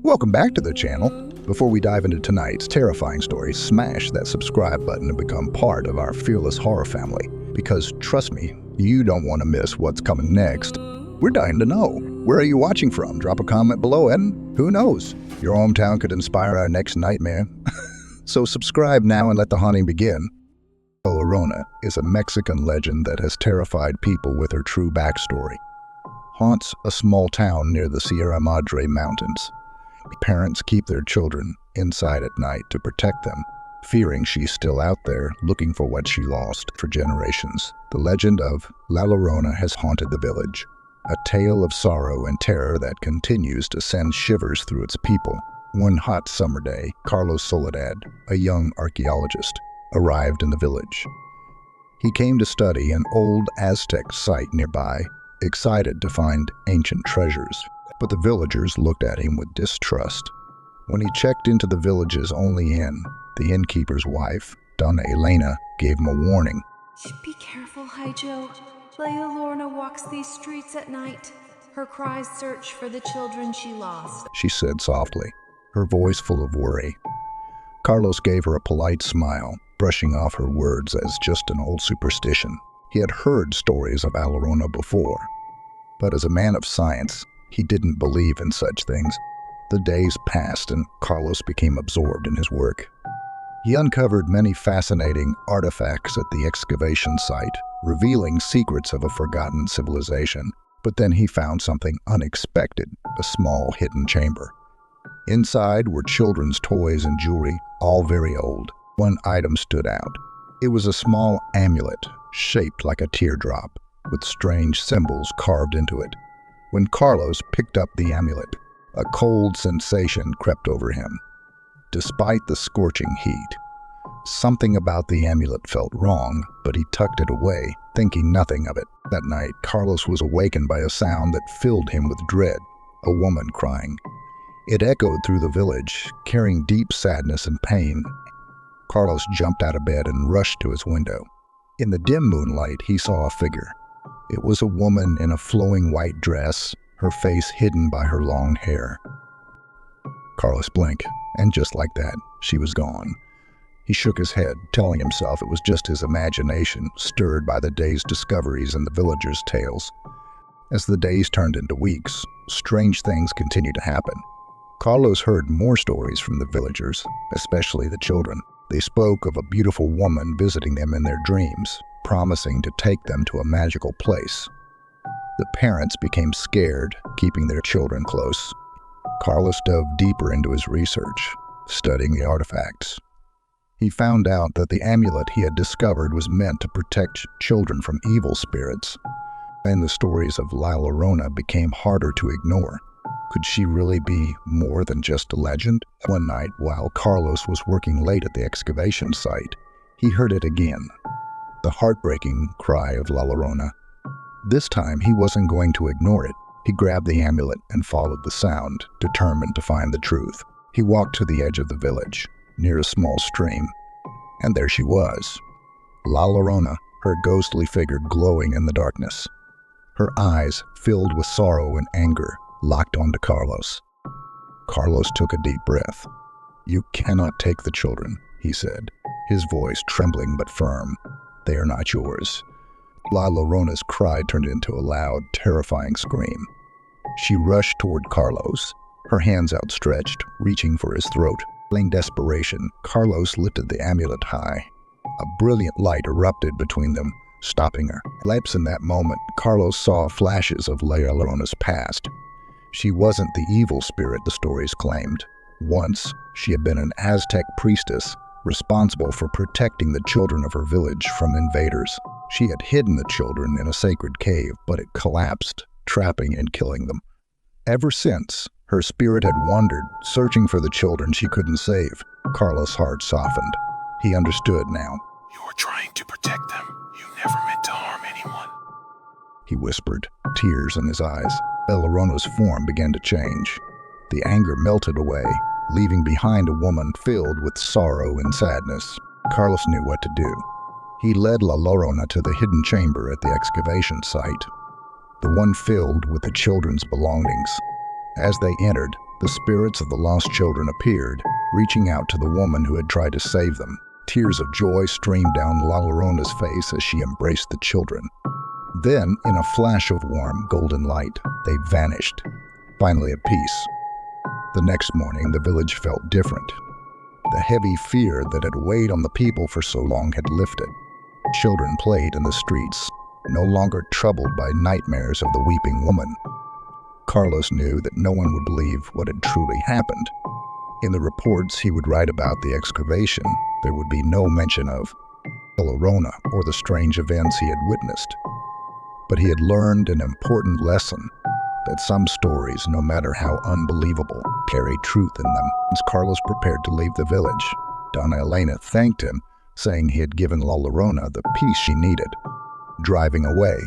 Welcome back to the channel. Before we dive into tonight's terrifying story, smash that subscribe button and become part of our fearless horror family. Because trust me, you don't want to miss what's coming next. We're dying to know. Where are you watching from? Drop a comment below and who knows? Your hometown could inspire our next nightmare. So subscribe now and let the haunting begin. Llorona is a Mexican legend that has terrified people with her true backstory. Haunts a small town near the Sierra Madre Mountains. Parents keep their children inside at night to protect them, fearing she's still out there looking for what she lost for generations. The legend of La Llorona has haunted the village, a tale of sorrow and terror that continues to send shivers through its people. One hot summer day, Carlos Soledad, a young archaeologist, arrived in the village. He came to study an old Aztec site nearby, excited to find ancient treasures. But the villagers looked at him with distrust. When he checked into the village's only inn, the innkeeper's wife, Donna Elena, gave him a warning. Be careful, Hijo. La Llorona walks these streets at night. Her cries search for the children she lost, She said softly, her voice full of worry. Carlos gave her a polite smile, brushing off her words as just an old superstition. He had heard stories of La Llorona before, but as a man of science, he didn't believe in such things. The days passed and Carlos became absorbed in his work. He uncovered many fascinating artifacts at the excavation site, revealing secrets of a forgotten civilization. But then he found something unexpected, a small hidden chamber. Inside were children's toys and jewelry, all very old. One item stood out. It was a small amulet, shaped like a teardrop, with strange symbols carved into it. When Carlos picked up the amulet, a cold sensation crept over him. Despite the scorching heat, something about the amulet felt wrong, but he tucked it away, thinking nothing of it. That night, Carlos was awakened by a sound that filled him with dread, a woman crying. It echoed through the village, carrying deep sadness and pain. Carlos jumped out of bed and rushed to his window. In the dim moonlight, he saw a figure. It was a woman in a flowing white dress, her face hidden by her long hair. Carlos blinked, and just like that, she was gone. He shook his head, telling himself it was just his imagination, stirred by the day's discoveries and the villagers' tales. As the days turned into weeks, strange things continued to happen. Carlos heard more stories from the villagers, especially the children. They spoke of a beautiful woman visiting them in their dreams, promising to take them to a magical place. The parents became scared, keeping their children close. Carlos dove deeper into his research, studying the artifacts. He found out that the amulet he had discovered was meant to protect children from evil spirits, and the stories of La Llorona became harder to ignore. Could she really be more than just a legend? One night, while Carlos was working late at the excavation site, he heard it again. The heartbreaking cry of La Llorona. This time, he wasn't going to ignore it. He grabbed the amulet and followed the sound, determined to find the truth. He walked to the edge of the village, near a small stream, and there she was. La Llorona, her ghostly figure glowing in the darkness. Her eyes, filled with sorrow and anger, locked onto Carlos. Carlos took a deep breath. "You cannot take the children," he said, his voice trembling but firm. "They are not yours." La Llorona's cry turned into a loud, terrifying scream. She rushed toward Carlos, her hands outstretched, reaching for his throat. In desperation, Carlos lifted the amulet high. A brilliant light erupted between them, stopping her. Lapse in that moment, Carlos saw flashes of La Llorona's past. She wasn't the evil spirit the stories claimed. Once, she had been an Aztec priestess, responsible for protecting the children of her village from invaders. She had hidden the children in a sacred cave, but it collapsed, trapping and killing them. Ever since, her spirit had wandered, searching for the children she couldn't save. Carlos' heart softened. He understood now. "You were trying to protect them. You never meant to harm anyone," he whispered, tears in his eyes. La Llorona's form began to change. The anger melted away, leaving behind a woman filled with sorrow and sadness. Carlos knew what to do. He led La Llorona to the hidden chamber at the excavation site, the one filled with the children's belongings. As they entered, The spirits of the lost children appeared, reaching out to the woman who had tried to save them. Tears of joy streamed down Llorona's face as she embraced the children. Then, in a flash of warm, golden light, they vanished, finally at peace. The next morning, the village felt different. The heavy fear that had weighed on the people for so long had lifted. Children played in the streets, no longer troubled by nightmares of the weeping woman. Carlos knew that no one would believe what had truly happened. In the reports he would write about the excavation, there would be no mention of Llorona or the strange events he had witnessed. But he had learned an important lesson, that some stories, no matter how unbelievable, carry truth in them. As Carlos prepared to leave the village, Donna Elena thanked him, saying he had given Llorona the peace she needed. Driving away,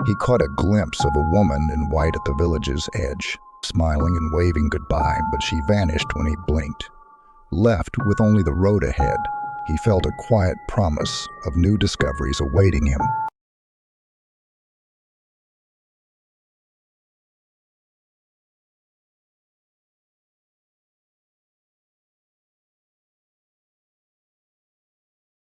he caught a glimpse of a woman in white at the village's edge, smiling and waving goodbye, but she vanished when he blinked. Left with only the road ahead, he felt a quiet promise of new discoveries awaiting him.